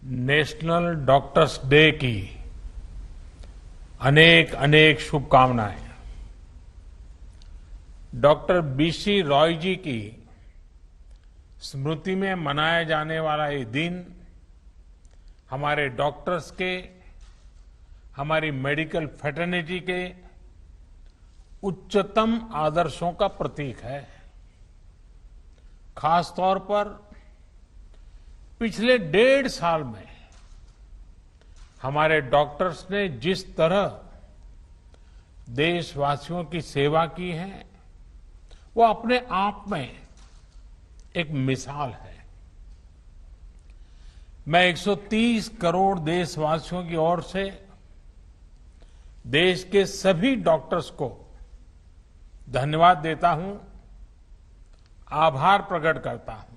National doctors day की अनेक अनेक शुभकामनाएं। डॉक्टर बीसी रॉय जी की स्मृति में मनाया जाने वाला ये दिन हमारे डॉक्टर्स के, हमारी मेडिकल फ्रेटर्निटी के उच्चतम आदर्शों का प्रतीक है। खासतौर पर पिछले 1.5 साल में हमारे डॉक्टर्स ने जिस तरह देशवासियों की सेवा की है वो अपने आप में एक मिसाल है। मैं 130 करोड़ देशवासियों की ओर से देश के सभी डॉक्टर्स को धन्यवाद देता हूं, आभार प्रकट करता हूं।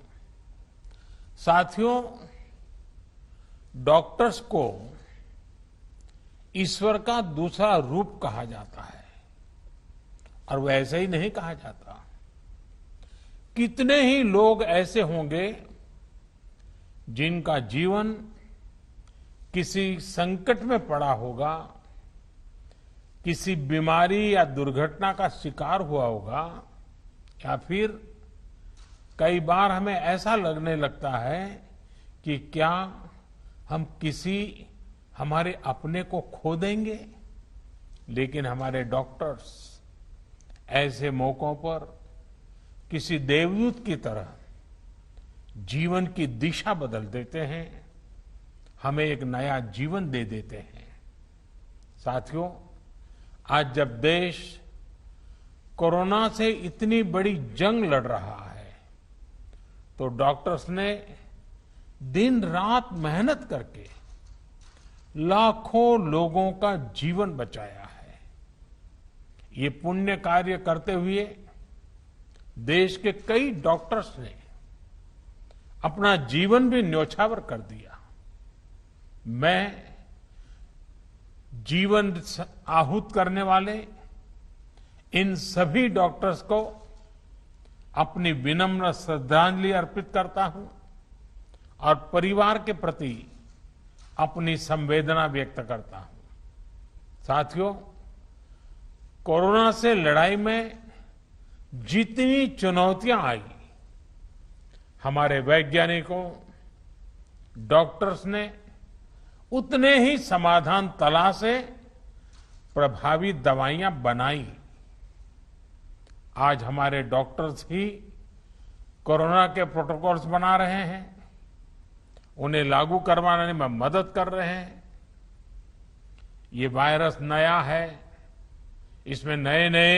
साथियों, डॉक्टर्स को ईश्वर का दूसरा रूप कहा जाता है और वैसे ही नहीं कहा जाता। कितने ही लोग ऐसे होंगे जिनका जीवन किसी संकट में पड़ा होगा, किसी बीमारी या दुर्घटना का शिकार हुआ होगा, या फिर कई बार हमें ऐसा लगने लगता है कि क्या हम किसी हमारे अपने को खो देंगे। लेकिन हमारे डॉक्टर्स ऐसे मौकों पर किसी देवदूत की तरह जीवन की दिशा बदल देते हैं, हमें एक नया जीवन दे देते हैं। साथियों, आज जब देश कोरोना से इतनी बड़ी जंग लड़ रहा है तो डॉक्टर्स ने दिन रात मेहनत करके लाखों लोगों का जीवन बचाया है। ये पुण्य कार्य करते हुए देश के कई डॉक्टर्स ने अपना जीवन भी न्यौछावर कर दिया। मैं जीवन आहूत करने वाले इन सभी डॉक्टर्स को अपनी विनम्र श्रद्धांजलि अर्पित करता हूं और परिवार के प्रति अपनी संवेदना व्यक्त करता हूं। साथियों, कोरोना से लड़ाई में जितनी चुनौतियां आई, हमारे वैज्ञानिकों, डॉक्टर्स ने उतने ही समाधान तलाशे, प्रभावी दवाइयां बनाई। आज हमारे डॉक्टर्स ही कोरोना के प्रोटोकॉल्स बना रहे हैं, उन्हें लागू करवाने में मदद कर रहे हैं। ये वायरस नया है, इसमें नए नए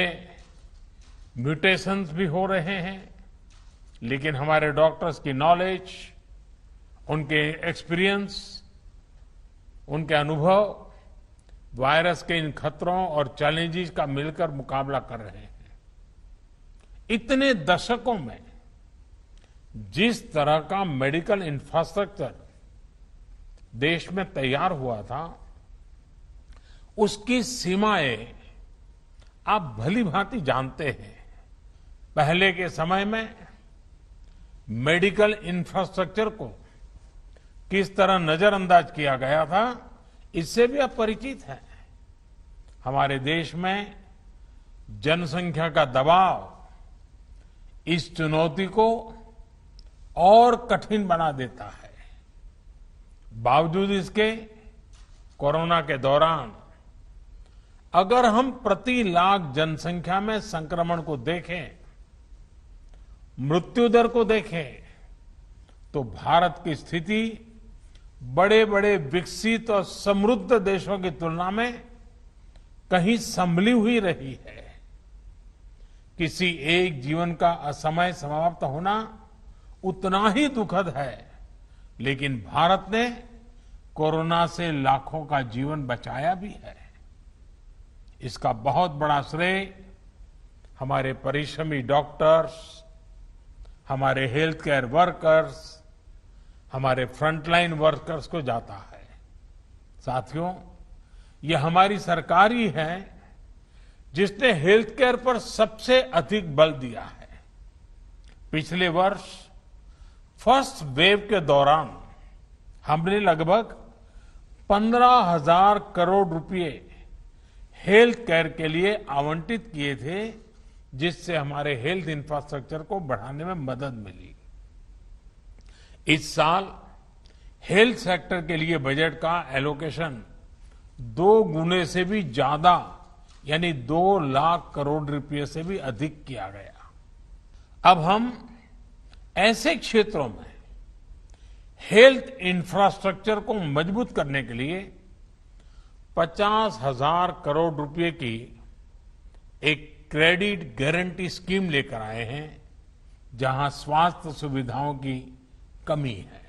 म्यूटेशंस भी हो रहे हैं, लेकिन हमारे डॉक्टर्स की नॉलेज, उनके एक्सपीरियंस, उनके अनुभव वायरस के इन खतरों और चैलेंजेस का मिलकर मुकाबला कर रहे हैं। इतने दशकों में जिस तरह का मेडिकल इंफ्रास्ट्रक्चर देश में तैयार हुआ था, उसकी सीमाएं आप भली भांति जानते हैं। पहले के समय में मेडिकल इंफ्रास्ट्रक्चर को किस तरह नजरअंदाज किया गया था, इससे भी आप परिचित हैं। हमारे देश में जनसंख्या का दबाव इस चुनौती को और कठिन बना देता है। बावजूद इसके कोरोना के दौरान अगर हम प्रति लाख जनसंख्या में संक्रमण को देखें, मृत्यु दर को देखें, तो भारत की स्थिति बड़े बड़े विकसित और समृद्ध देशों की तुलना में कहीं संभली हुई रही है। किसी एक जीवन का असमय समाप्त होना उतना ही दुखद है, लेकिन भारत ने कोरोना से लाखों का जीवन बचाया भी है। इसका बहुत बड़ा श्रेय हमारे परिश्रमी डॉक्टर्स, हमारे हेल्थ केयर वर्कर्स, हमारे फ्रंटलाइन वर्कर्स को जाता है। साथियों, ये हमारी सरकार ही है जिसने हेल्थ केयर पर सबसे अधिक बल दिया है। पिछले वर्ष फर्स्ट वेव के दौरान हमने लगभग 15,000 करोड़ रुपए हेल्थ केयर के लिए आवंटित किए थे, जिससे हमारे हेल्थ इंफ्रास्ट्रक्चर को बढ़ाने में मदद मिली। इस साल हेल्थ सेक्टर के लिए बजट का एलोकेशन 2 गुने से भी ज्यादा यानी 2 लाख करोड़ रुपए से भी अधिक किया गया। अब हम ऐसे क्षेत्रों में हेल्थ इंफ्रास्ट्रक्चर को मजबूत करने के लिए 50,000 करोड़ रुपए की एक क्रेडिट गारंटी स्कीम लेकर आए हैं, जहां स्वास्थ्य सुविधाओं की कमी है।